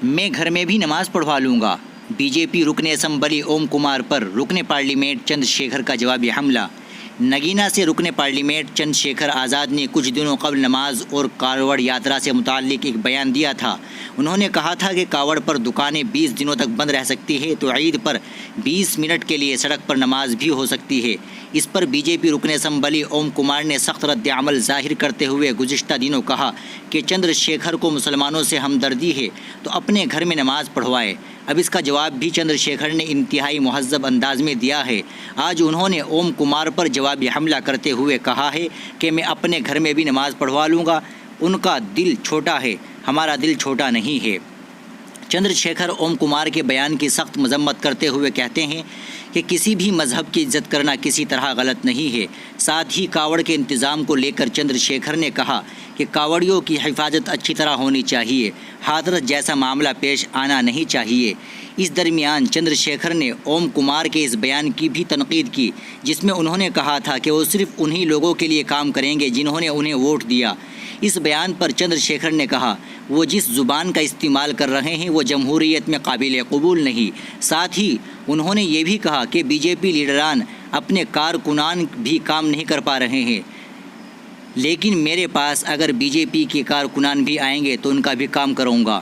میں گھر میں بھی نماز پڑھوا لوں گا۔ بی جے پی رکن اسمبلی اوم کمار پر رکن پارلیمنٹ چندر شیکھر کا جوابی حملہ۔ نگینا سے رکن پارلیمنٹ چندر شیکھر آزاد نے کچھ دنوں قبل نماز اور کاوڑ یاترا سے متعلق ایک بیان دیا تھا۔ انہوں نے کہا تھا کہ کاوڑ پر دکانیں 20 دنوں تک بند رہ سکتی ہے تو عید پر 20 منٹ کے لیے سڑک پر نماز بھی ہو سکتی ہے۔ اس پر بی جے پی رکن اسمبلی اوم کمار نے سخت رد عمل ظاہر کرتے ہوئے گزشتہ دنوں کہا کہ چندر شیکھر کو مسلمانوں سے ہمدردی ہے تو اپنے گھر میں نماز پڑھوائے۔ اب اس کا جواب بھی چندر شیکھر نے انتہائی مہذب انداز میں دیا ہے۔ آج انہوں نے اوم کمار پر جوابی حملہ کرتے ہوئے کہا ہے کہ میں اپنے گھر میں بھی نماز پڑھوا لوں گا، ان کا دل چھوٹا ہے، ہمارا دل چھوٹا نہیں ہے۔ چندر شیکھر اوم کمار کے بیان کی سخت مذمت کرتے ہوئے کہتے ہیں کہ کسی بھی مذہب کی عزت کرنا کسی طرح غلط نہیں ہے۔ ساتھ ہی کاوڑ کے انتظام کو لے کر چندر شیکھر نے کہا کہ کاوڑیوں کی حفاظت اچھی طرح ہونی چاہیے، حادثت جیسا معاملہ پیش آنا نہیں چاہیے۔ اس درمیان چندر شیکھر نے اوم کمار کے اس بیان کی بھی تنقید کی جس میں انہوں نے کہا تھا کہ وہ صرف انہی لوگوں کے لیے کام کریں گے جنہوں نے انہیں ووٹ دیا۔ اس بیان پر چندر شیکھر نے کہا وہ جس زبان کا استعمال کر رہے ہیں وہ جمہوریت میں قابل قبول نہیں۔ ساتھ ہی انہوں نے یہ بھی کہا کہ بی جے پی لیڈران اپنے کارکنان بھی کام نہیں کر پا رہے ہیں، لیکن میرے پاس اگر بی جے پی کے کارکنان بھی آئیں گے تو ان کا بھی کام کروں گا۔